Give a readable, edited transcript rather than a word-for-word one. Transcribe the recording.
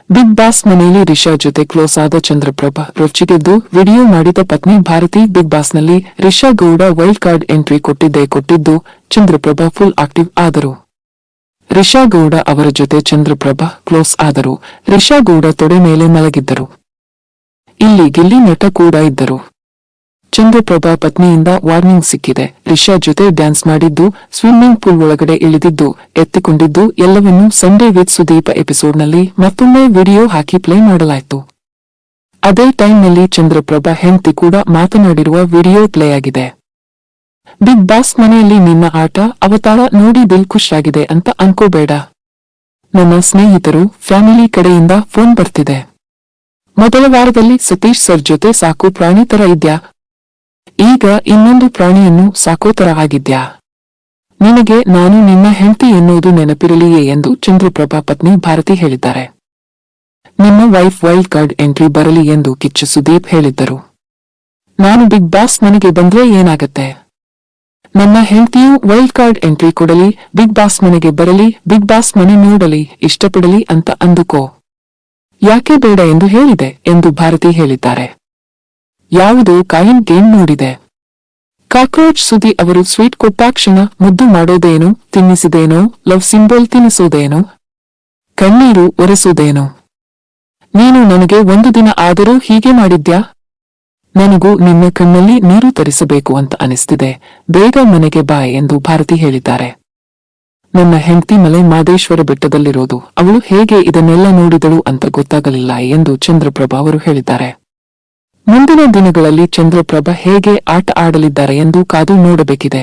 Big boss ಮನೆಯಲ್ಲಿ ರಿಷಾ ಜೊತೆ close ಆದ ಚಂದ್ರಪ್ರಭಾ ರೊಚ್ಚಿಗೆದ್ದು ವಿಡಿಯೋ ಮಾಡಿದ ಪತ್ನಿ ಭಾರತಿ. ಬಿಗ್ ಬಾಸ್ನಲ್ಲಿ Risha Gowda wild card entry ಕೊಟ್ಟಿದ್ದು ಚಂದ್ರಪ್ರಭಾ ಫುಲ್ ಆಕ್ಟಿವ್ ಆದರು. ರಿಷಾ ಗೌಡ ಅವರ ಜೊತೆ ಚಂದ್ರಪ್ರಭಾ ಕ್ಲೋಸ್ ಆದರು. ರಿಷಾ ಗೌಡ ತೊಡೆ ಮೇಲೆ ಮಲಗಿದ್ದರು. ಇಲ್ಲಿ ಗಿಲ್ಲಿ ನಟ ಕೂಡ ಇದ್ದರು. ಚಂದ್ರಪ್ರಭಾ ಪತ್ನಿಯಿಂದ ವಾರ್ನಿಂಗ್ ಸಿಕ್ಕಿದೆ. ರಿಷಾ ಜೊತೆ ಡ್ಯಾನ್ಸ್ ಮಾಡಿದ್ದು, ಸ್ವಿಮ್ಮಿಂಗ್ ಪೂಲ್ ಒಳಗಡೆ ಇಳಿದಿದ್ದು, ಎತ್ತಿಕೊಂಡಿದ್ದು ಎಲ್ಲವನ್ನೂ ಸಂಡೇ ವಿತ್ ಸುದೀಪ್ ಎಪಿಸೋಡ್ನಲ್ಲಿ ಮತ್ತೊಮ್ಮೆ ವಿಡಿಯೋ ಹಾಕಿ ಪ್ಲೇ ಮಾಡಲಾಯಿತು. ಅದೇ ಟೈಮ್ನಲ್ಲಿ ಚಂದ್ರಪ್ರಭಾ ಹೆಂಡತಿ ಕೂಡ ಮಾತನಾಡಿರುವ ವಿಡಿಯೋ ಪ್ಲೇ ಆಗಿದೆ. ಬಿಗ್ ಬಾಸ್ ಮನೆಯಲ್ಲಿ ನಿನ್ನ ಆಟ ಅವತಾರ ನೋಡಿ ದಿಲ್ ಖುಷ್ ಆಗಿದೆ ಅಂತ ಅನ್ಕೋಬೇಡ. ನನ್ನ ಸ್ನೇಹಿತರು, ಫ್ಯಾಮಿಲಿ ಕಡೆಯಿಂದ ಫೋನ್ ಬರ್ತಿದೆ. ಮೊದಲ ವಾರದಲ್ಲಿ ಸತೀಶ್ ಸರ್ ಜೊತೆ ಸಾಕು ಪ್ರಾಣಿ ತರ ಇದ್ಯಾ, ಈಗ ಇನ್ನೊಂದು ಪ್ರಾಣಿಯನ್ನು ಸಾಕೋ ತರ ಆಗಿದ್ಯಾ, ನಿನಗೆ ನಾನು ನಿನ್ನ ಹೆಂಡತಿ ಎನ್ನುವುದು ನೆನಪಿರಲಿಯೇ ಎಂದು ಚಂದ್ರಪ್ರಭಾ ಪತ್ನಿ ಭಾರತಿ ಹೇಳಿದ್ದಾರೆ. ನಿಮ್ಮ ವೈಫ್ ವೈಲ್ಡ್ ಕಾರ್ಡ್ ಎಂಟ್ರಿ ಬರಲಿ ಎಂದು ಕಿಚ್ಚ ಸುದೀಪ್ ಹೇಳಿದ್ದರು. ನಾನು ಬಿಗ್ ಬಾಸ್ ಮನೆಗೆ ಬಂದ್ರೆ ಏನಾಗತ್ತೆ, ನನ್ನ ಹೆಂಡತಿಯು ವೈಲ್ಡ್ ಕಾರ್ಡ್ ಎಂಟ್ರಿ ಕೊಡಲಿ, ಬಿಗ್ ಬಾಸ್ ಮನೆಗೆ ಬರಲಿ, ಬಿಗ್ ಬಾಸ್ ಮನೆ ನೋಡಲಿ, ಇಷ್ಟಪಡಲಿ ಅಂತ ಅಂದುಕೋ, ಯಾಕೆ ಬೇಡ ಎಂದು ಹೇಳಿದೆ ಎಂದು ಭಾರತಿ ಹೇಳಿದ್ದಾರೆ. ಯಾವುದೋ ಕಾಯಿನ್ ಗೇಮ್ ನೋಡಿದೆ. ಕಾಕ್ರೋಚ್ ಸುದಿ ಅವರು ಸ್ವೀಟ್ ಕೊಟ್ಟಾಕ್ಷಣ ಮುದ್ದು ಮಾಡೋದೇನು, ತಿನ್ನಿಸಿದೇನೋ, ಲವ್ ಸಿಂಬಲ್ ತಿನ್ನಿಸೋದೇನೋ, ಕಣ್ಣೀರು ಒರೆಸೋದೇನೋ, ನೀನು ನನಗೆ ಒಂದು ದಿನ ಆದರೂ ಹೀಗೆ ಮಾಡಿದ್ಯಾ, ನನಗೂ ನಿನ್ನ ಕಣ್ಣಲ್ಲಿ ನೀರು ತರಿಸಬೇಕು ಅಂತ ಅನಿಸ್ತಿದೆ, ಬೇಗ ಮನೆಗೆ ಬಾ ಎಂದು ಭಾರತಿ ಹೇಳಿದ್ದಾರೆ. ನನ್ನ ಹೆಂಡತಿ ಮಲೆ ಮಾದೇಶ್ವರ ಬೆಟ್ಟದಲ್ಲಿರೋದು, ಅವಳು ಹೇಗೆ ಇದನ್ನೆಲ್ಲ ನೋಡಿದಳು ಅಂತ ಗೊತ್ತಾಗಲಿಲ್ಲ ಎಂದು ಚಂದ್ರಪ್ರಭಾ ಅವರು ಹೇಳಿದ್ದಾರೆ. ಮುಂದಿನ ದಿನಗಳಲ್ಲಿ ಚಂದ್ರಪ್ರಭಾ ಹೇಗೆ ಆಟ ಆಡಲಿದ್ದಾರೆ ಎಂದು ಕಾದು ನೋಡಬೇಕಿದೆ.